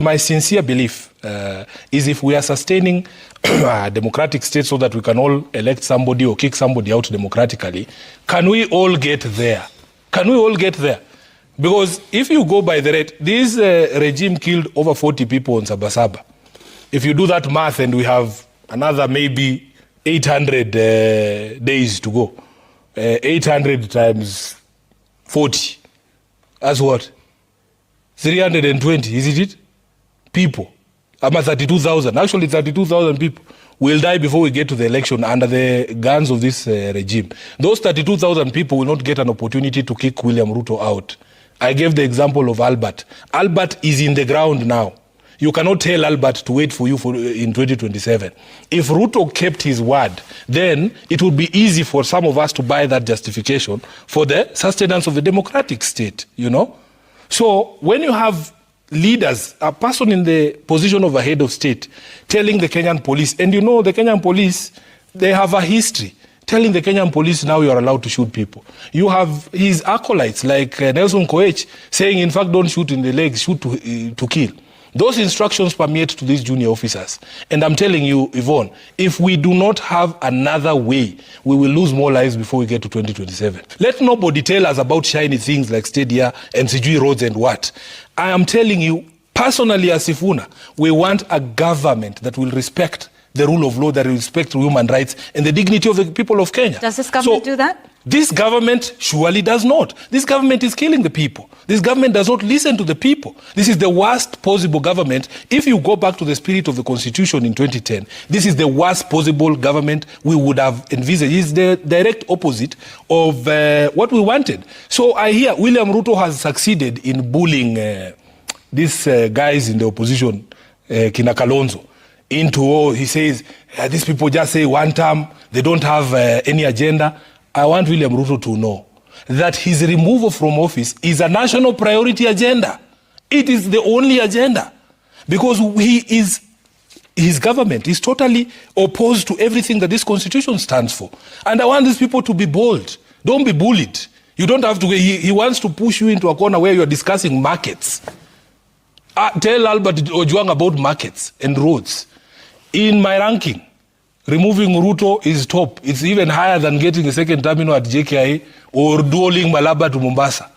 My sincere belief is if we are sustaining a democratic state so that we can all elect somebody or kick somebody out democratically, can we all get there? Can we all get there? Because if you go by the rate, this regime killed over 40 people on Sabasaba. If you do that math and we have another maybe 800 days to go, 800 times 40, that's what? 320, is it? People. About 32,000. Actually, 32,000 people will die before we get to the election under the guns of this regime. Those 32,000 people will not get an opportunity to kick William Ruto out. I gave the example of Albert. Albert is in the ground now. You cannot tell Albert to wait for you in 2027. If Ruto kept his word, then it would be easy for some of us to buy that justification for the sustenance of the democratic state, you know? So when you have leaders, a person in the position of a head of state, telling the Kenyan police, and you know the Kenyan police, they have a history, telling the Kenyan police now you are allowed to shoot people. You have his acolytes like Nelson Koech saying, in fact, don't shoot in the legs, shoot to kill. Those instructions permeate to these junior officers. And I'm telling you, Yvonne, if we do not have another way, we will lose more lives before we get to 2027. Let nobody tell us about shiny things like stadia and CG roads and what. I am telling you, personally as Sifuna, we want a government that will respect the rule of law, that will respect human rights and the dignity of the people of Kenya. Does this government do that? This government surely does not. This government is killing the people. This government does not listen to the people. This is the worst possible government. If you go back to the spirit of the Constitution in 2010, this is the worst possible government we would have envisaged. It's the direct opposite of what we wanted. So I hear William Ruto has succeeded in bullying these guys in the opposition, Kina Kalonzo, into, he says, these people just say one term, they don't have any agenda. I want William Ruto to know that his removal from office is a national priority agenda. It is the only agenda because his government is totally opposed to everything that this constitution stands for. And I want these people to be bold. Don't be bullied. You don't have to, he wants to push you into a corner where you're discussing markets. Tell Albert Ojwang about markets and roads. In my ranking, removing Ruto is top. It's even higher than getting a second terminal at JKI or dualing Malaba to Mombasa.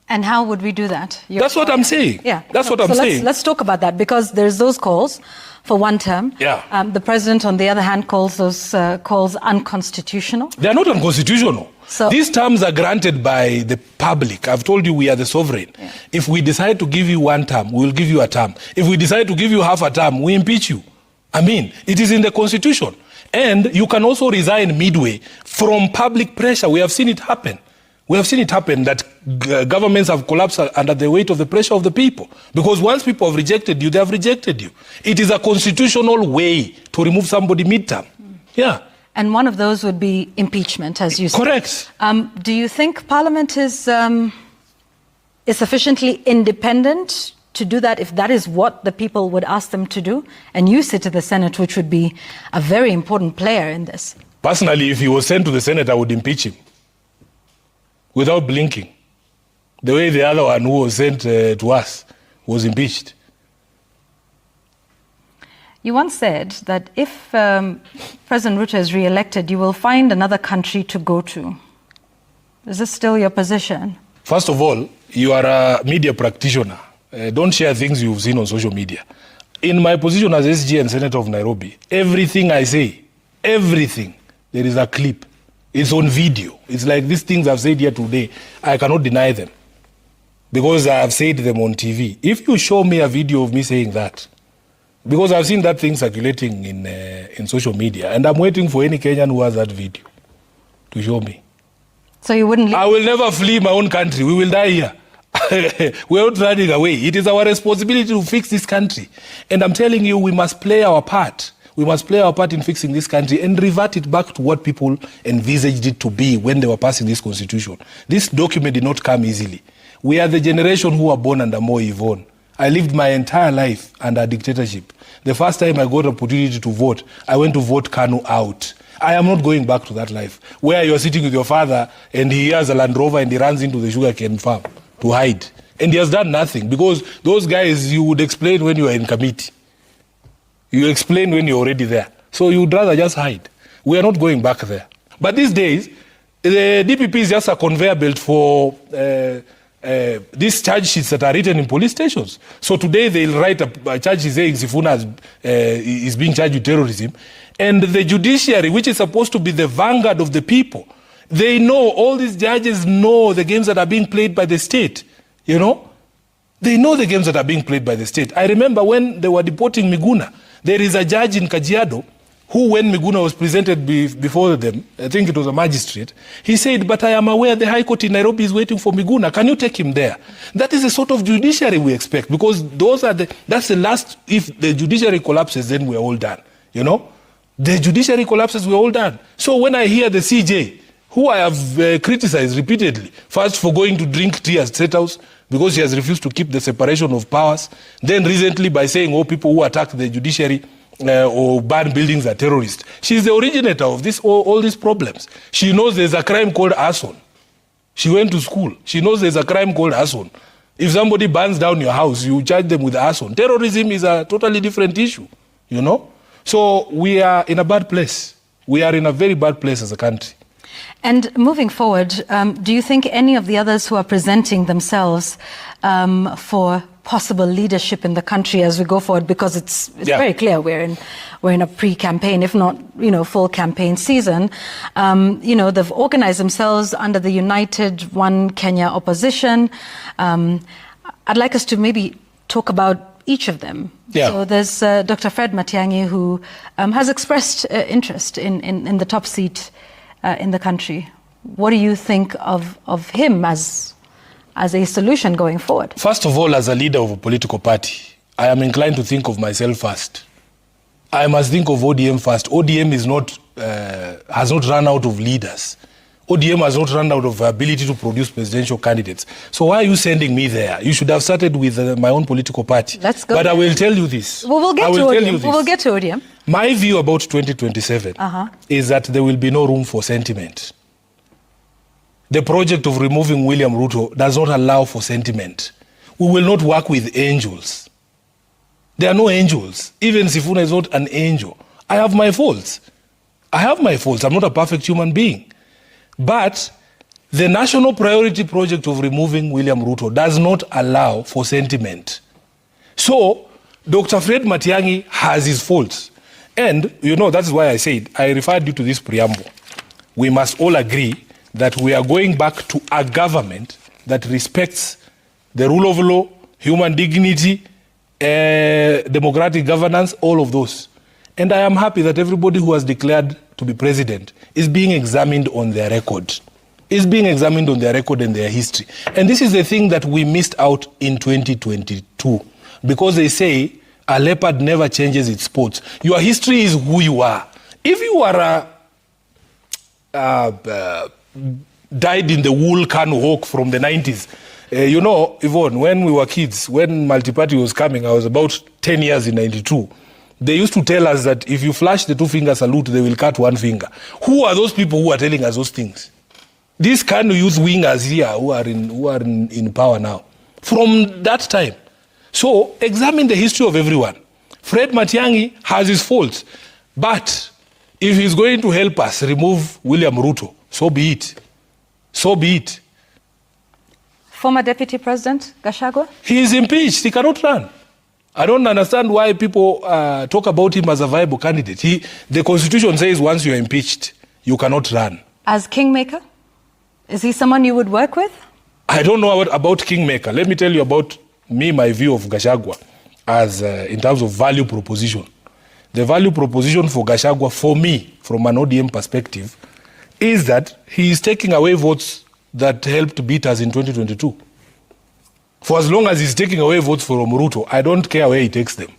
And how would we do that? That's what I'm saying. Yeah. That's what I'm saying. Let's talk about that because there's those calls for one term. Yeah. The president, on the other hand, calls those calls unconstitutional. They are not unconstitutional. So, these terms are granted by the public. I've told you we are the sovereign. Yeah. If we decide to give you one term, we will give you a term. If we decide to give you half a term, we impeach you. I mean, it is in the Constitution. And you can also resign midway from public pressure. We have seen it happen. We have seen it happen that governments have collapsed under the weight of the pressure of the people. Because once people have rejected you, they have rejected you. It is a constitutional way to remove somebody midterm. Yeah. And one of those would be impeachment, as you said. Correct. Do you think Parliament is sufficiently independent to do that, if that is what the people would ask them to do? And you sit to the Senate, which would be a very important player in this. Personally, if he was sent to the Senate, I would impeach him without blinking. The way the other one who was sent to us was impeached. You once said that if President Ruto is re-elected, you will find another country to go to. Is this still your position? First of all, you are a media practitioner. Don't share things you've seen on social media. In my position as SG and Senator of Nairobi, everything I say, everything, there is a clip. It's on video. It's like these things I've said here today, I cannot deny them because I have said them on TV. If you show me a video of me saying that, because I've seen that thing circulating in social media, and I'm waiting for any Kenyan who has that video to show me. So you wouldn't leave? I will never flee my own country. We will die here. We're not running away. It is our responsibility to fix this country. And I'm telling you, we must play our part. We must play our part in fixing this country and revert it back to what people envisaged it to be when they were passing this constitution. This document did not come easily. We are the generation who were born under Moi Yvonne. I lived my entire life under a dictatorship. The first time I got the opportunity to vote, I went to vote Kanu out. I am not going back to that life where you're sitting with your father and he has a Land Rover and he runs into the sugarcane farm to hide. And he has done nothing, because those guys, you would explain when you are in committee. You explain when you're already there. So you would rather just hide. We are not going back there. But these days, the DPP is just a conveyor belt for these charge sheets that are written in police stations. So today they'll write a charge sheet saying Sifuna is being charged with terrorism. And the judiciary, which is supposed to be the vanguard of the people, they know, all these judges know the games that are being played by the state. You know? They know the games that are being played by the state. I remember when they were deporting Miguna, there is a judge in Kajiado who, when Miguna was presented before them, I think it was a magistrate, he said, but I am aware the High Court in Nairobi is waiting for Miguna. Can you take him there? That is the sort of judiciary we expect, because that's the last, if the judiciary collapses, then we're all done. You know? The judiciary collapses, we're all done. So when I hear the CJ, who I have criticized repeatedly, first for going to drink tea at State House, because she has refused to keep the separation of powers, then recently by saying, oh, people who attack the judiciary or burn buildings are terrorists. She's the originator of all these problems. She knows there's a crime called arson. She went to school. She knows there's a crime called arson. If somebody burns down your house, you charge them with arson. Terrorism is a totally different issue, you know? So we are in a bad place. We are in a very bad place as a country. And moving forward, do you think any of the others who are presenting themselves for possible leadership in the country as we go forward, because it's very clear we're in a pre-campaign, if not full campaign season, they've organized themselves under the United One Kenya opposition. I'd like us to maybe talk about each of them. Yeah. So there's Dr. Fred Matiang'i, who has expressed interest in the top seat in the country. What do you think of him as a solution going forward? First of all, as a leader of a political party, I am inclined to think of myself first. I must think of ODM first. ODM has not run out of leaders. ODM has not run out of ability to produce presidential candidates. So why are you sending me there? You should have started with my own political party. Let's go. But I will tell you this. We'll get to ODM. We will get to ODM. My view about 2027 is that there will be no room for sentiment. The project of removing William Ruto does not allow for sentiment. We will not work with angels. There are no angels. Even Sifuna is not an angel. I have my faults. I'm not a perfect human being. But the national priority project of removing William Ruto does not allow for sentiment. So, Dr. Fred Matiang'i has his faults. And, that's why I said, I referred you to this preamble. We must all agree that we are going back to a government that respects the rule of law, human dignity, democratic governance, all of those. And I am happy that everybody who has declared to be president is being examined on their record. Is being examined on their record and their history. And this is the thing that we missed out in 2022. Because they say a leopard never changes its spots. Your history is who you are. If you are died in the wool Kanu hawk from the 90s, Yvonne, when we were kids, when multi-party was coming, I was about 10 years in 92. They used to tell us that if you flash the two-finger salute, they will cut one finger. Who are those people who are telling us those things? These kind of youth wingers here who are in power now. From that time. So, examine the history of everyone. Fred Matiang'i has his faults. But, if he's going to help us remove William Ruto, so be it. So be it. Former Deputy President Gachagua? He is impeached. He cannot run. I don't understand why people talk about him as a viable candidate. The Constitution says once you're impeached, you cannot run. As Kingmaker? Is he someone you would work with? I don't know about Kingmaker. Let me tell you about my view of Gachagua as in terms of value proposition. The value proposition for Gachagua, for me, from an ODM perspective, is that he is taking away votes that helped beat us in 2022. For as long as he's taking away votes from Ruto, I don't care where he takes them.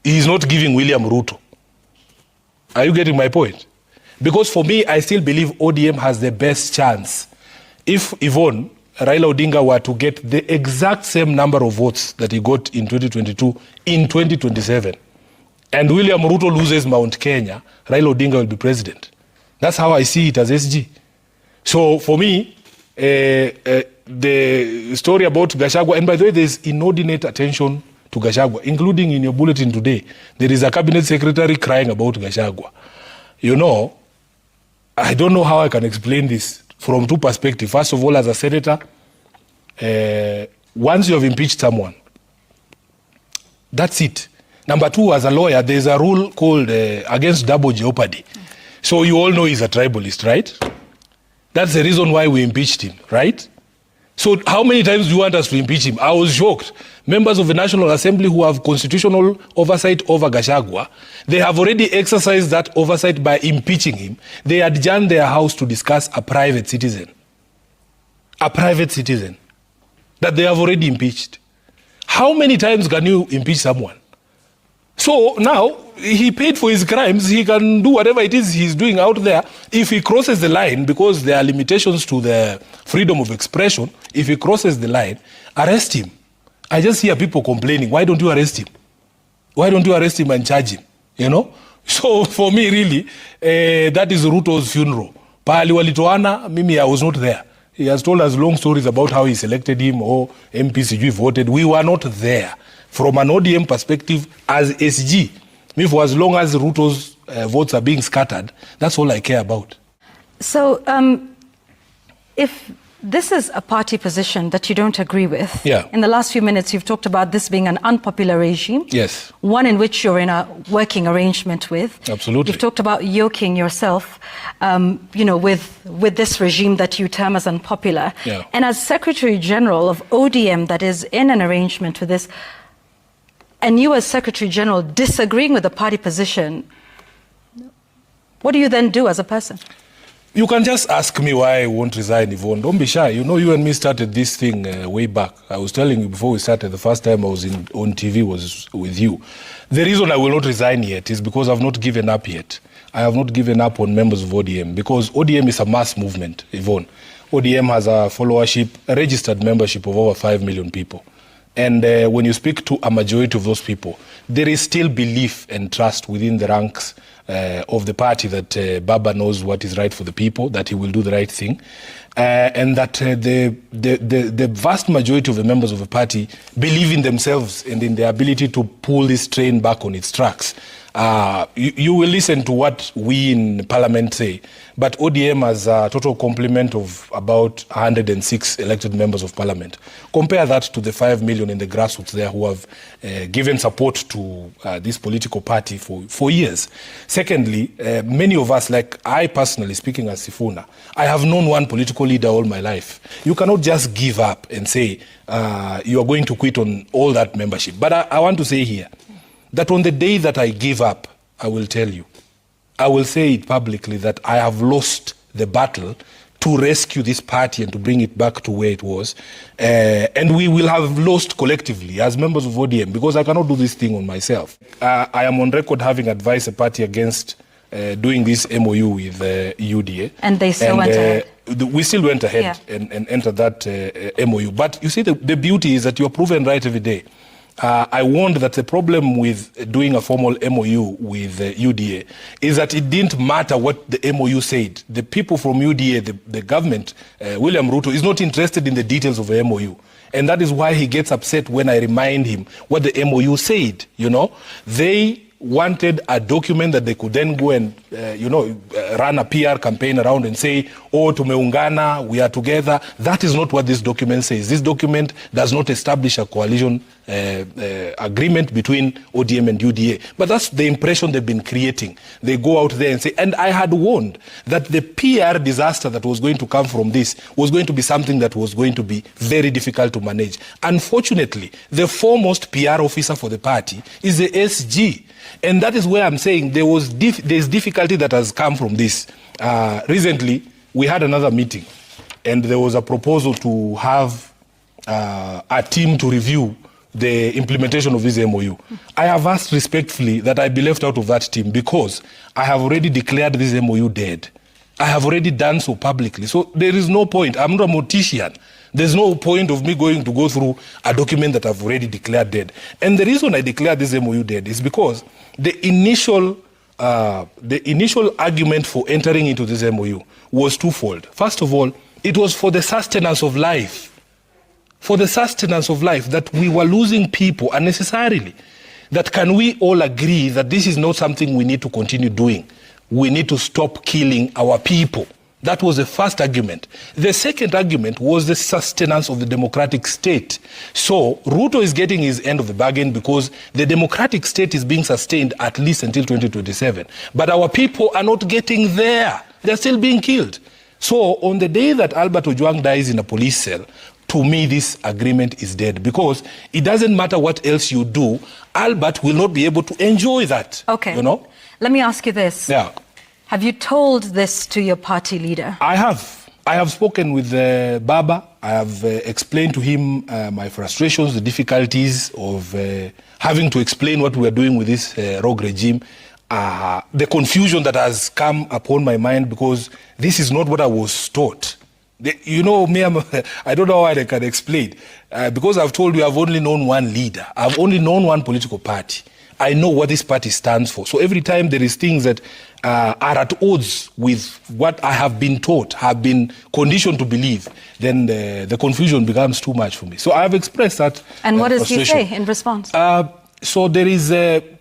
He's not giving William Ruto. Are you getting my point? Because for me, I still believe ODM has the best chance. If Yvonne, Raila Odinga were to get the exact same number of votes that he got in 2022 in 2027, and William Ruto loses Mount Kenya, Raila Odinga will be president. That's how I see it as SG. So for me, the story about Gachagua, and by the way, there's inordinate attention to Gachagua, including in your bulletin today. There is a cabinet secretary crying about Gachagua. You know, I don't know how I can explain this from two perspectives. First of all, as a senator, once you have impeached someone, that's it. Number two, as a lawyer, there's a rule called against double jeopardy. So you all know he's a tribalist, right? That's the reason why we impeached him, right? So how many times do you want us to impeach him? I was shocked. Members of the National Assembly who have constitutional oversight over Gachagua, they have already exercised that oversight by impeaching him. They adjourned their house to discuss a private citizen. A private citizen that they have already impeached. How many times can you impeach someone? So now, he paid for his crimes. He can do whatever it is he's doing out there. If he crosses the line, because there are limitations to the freedom of expression, if he crosses the line, arrest him. I just hear people complaining, why don't you arrest him? Why don't you arrest him and charge him? You know? So for me, really, that is Ruto's funeral. Pahali walitoana, mimi, I was not there. He has told us long stories about how he selected him or MPCG voted. We were not there. From an ODM perspective, as SG, me, for as long as Ruto's votes are being scattered, that's all I care about. So, if this is a party position that you don't agree with, in the last few minutes you've talked about this being an unpopular regime. Yes. One in which you're in a working arrangement with. Absolutely. You've talked about yoking yourself, you know, with this regime that you term as unpopular. Yeah. And as Secretary General of ODM that is in an arrangement with this, and you as Secretary General disagreeing with the party position, what do you then do as a person? You can just ask me why I won't resign, Yvonne. Don't be shy. You know, you and me started this thing way back. I was telling you before we started, the first time I was on TV was with you. The reason I will not resign yet is because I've not given up yet. I have not given up on members of ODM, because ODM is a mass movement, Yvonne. ODM has a followership, a registered membership of over 5 million people. And when you speak to a majority of those people, there is still belief and trust within the ranks of the party that Baba knows what is right for the people, that he will do the right thing, and that the vast majority of the members of the party believe in themselves and in their ability to pull this train back on its tracks. You will listen to what we in Parliament say, but ODM has a total complement of about 106 elected members of Parliament. Compare that to the 5 million in the grassroots there who have given support to this political party for years. Secondly, many of us, like I personally, speaking as Sifuna, I have known one political leader all my life. You cannot just give up and say you are going to quit on all that membership. But I want to say here, that on the day that I give up, I will tell you, I will say it publicly that I have lost the battle to rescue this party and to bring it back to where it was. And we will have lost collectively as members of ODM, because I cannot do this thing on myself. I am on record having advised the party against doing this MOU with UDA. And they still went ahead. We still went ahead and entered that MOU. But you see, the beauty is that you're proven right every day. I warned that the problem with doing a formal MOU with UDA is that it didn't matter what the MOU said. The people from UDA, the government, William Ruto, is not interested in the details of the MOU. And that is why he gets upset when I remind him what the MOU said. You know, they wanted a document that they could then go and, run a PR campaign around and say, oh, tumeungana, we are together. That is not what this document says. This document does not establish a coalition agreement between ODM and UDA. But that's the impression they've been creating. They go out there and say, and I had warned that the PR disaster that was going to come from this was going to be something that was going to be very difficult to manage. Unfortunately, the foremost PR officer for the party is the SG. And that is where I'm saying there's difficulty that has come from this. Recently, we had another meeting, and there was a proposal to have a team to review the implementation of this MOU. I have asked respectfully that I be left out of that team, because I have already declared this MOU dead. I have already done so publicly. So there is no point. I'm not a mortician. There's no point of me going to go through a document that I've already declared dead. And the reason I declared this MOU dead is because the initial argument for entering into this MOU was twofold. First of all, it was for the sustenance of life. for the sustenance of life, that we were losing people unnecessarily. That can we all agree that this is not something we need to continue doing? We need to stop killing our people. That was the first argument. The second argument was the sustenance of the democratic state. So Ruto is getting his end of the bargain because the democratic state is being sustained at least until 2027. But our people are not getting there. They're still being killed. So on the day that Albert Ojwang dies in a police cell, to me, this agreement is dead, because it doesn't matter what else you do, Albert will not be able to enjoy that. Okay. You know? Let me ask you this. Yeah. Have you told this to your party leader? I have. I have spoken with Baba. I have explained to him my frustrations, the difficulties of having to explain what we are doing with this rogue regime, the confusion that has come upon my mind, because this is not what I was taught. You know, me, I don't know how I can explain. Because I've told you I've only known one leader. I've only known one political party. I know what this party stands for. So every time there is things that are at odds with what I have been taught, have been conditioned to believe, then the confusion becomes too much for me. So I have expressed that. And what does he say in response? So there is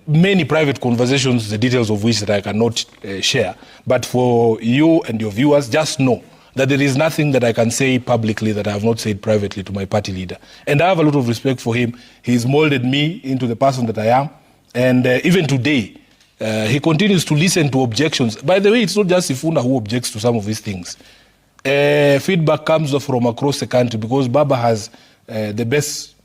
many private conversations, the details of which that I cannot share. But for you and your viewers, just know that there is nothing that I can say publicly that I have not said privately to my party leader. And I have a lot of respect for him. He's molded me into the person that I am. And even today, he continues to listen to objections. By the way, it's not just Sifuna who objects to some of these things. Feedback comes from across the country, because Baba has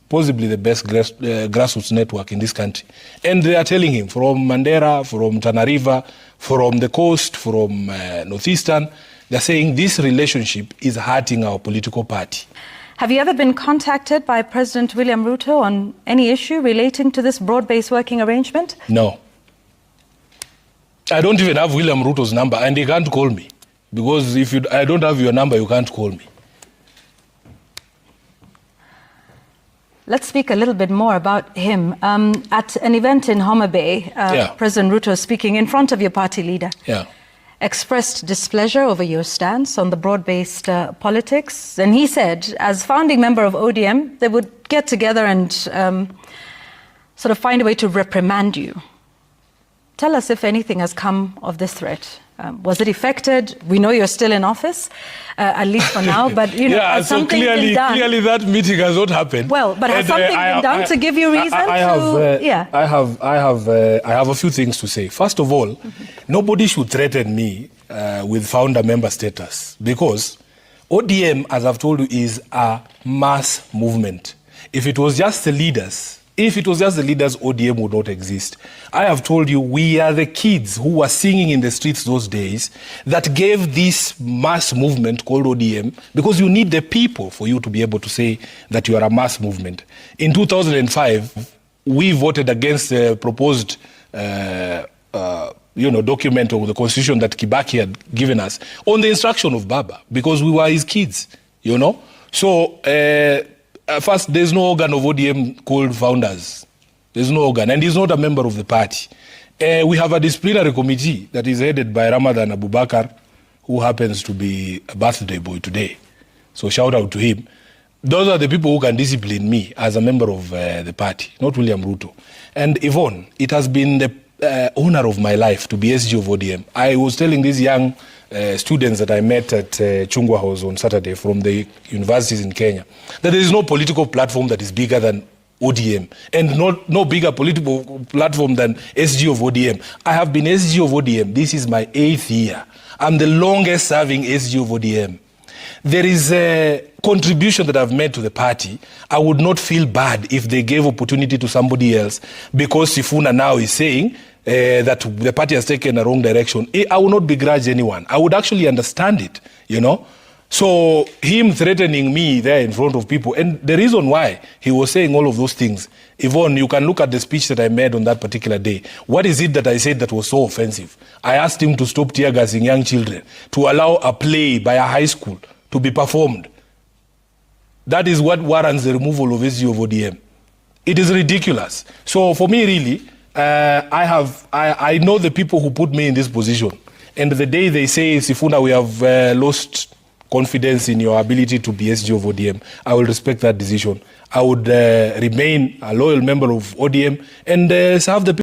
possibly the best grassroots network in this country. And they are telling him, from Mandera, from Tana River, from the coast, from Northeastern, they're saying this relationship is hurting our political party. Have you ever been contacted by President William Ruto on any issue relating to this broad-based working arrangement? No. I don't even have William Ruto's number, and he can't call me. Because if I don't have your number, you can't call me. Let's speak a little bit more about him. At an event in Homa Bay, President Ruto, speaking in front of your party leader, expressed displeasure over your stance on the broad-based politics. And he said, as founding member of ODM, they would get together and sort of find a way to reprimand you. Tell us if anything has come of this threat. Was it effected? We know you're still in office, at least for now, but you know, has so something been done? Clearly that meeting has not happened. Well, but has something been done to give you reason I have a few things to say. First of all, nobody should threaten me with founder member status, because ODM, as I've told you, is a mass movement. If it was just the leaders, ODM would not exist. I have told you, we are the kids who were singing in the streets those days that gave this mass movement called ODM, because you need the people for you to be able to say that you are a mass movement. In 2005, we voted against the proposed document of the constitution that Kibaki had given us on the instruction of Baba, because we were his kids, you know. So, first, there's no organ of ODM called founders. There's no organ, and he's not a member of the party. We have a disciplinary committee that is headed by Ramadan Abubakar, who happens to be a birthday boy today. So shout out to him. Those are the people who can discipline me as a member of the party, not William Ruto. And Yvonne, it has been the honor of my life to be SG of ODM. I was telling these young students that I met at Chungwa House on Saturday from the universities in Kenya that there is no political platform that is bigger than ODM, and no bigger political platform than SG of ODM. I have been SG of ODM. This is my 8th year. I'm the longest serving SG of ODM. There is a contribution that I've made to the party. I would not feel bad if they gave opportunity to somebody else, because Sifuna now is saying that the party has taken a wrong direction. I will not begrudge anyone. I would actually understand it, you know. So him threatening me there in front of people, and the reason why he was saying all of those things, Yvonne, you can look at the speech that I made on that particular day. What is it that I said that was so offensive? I asked him to stop tear gassing young children, to allow a play by a high school to be performed. That is what warrants the removal of SG of ODM. It is ridiculous. So for me, really, I know the people who put me in this position. And the day they say, Sifuna, we have lost confidence in your ability to be SG of ODM, I will respect that decision. I would remain a loyal member of ODM and serve the people.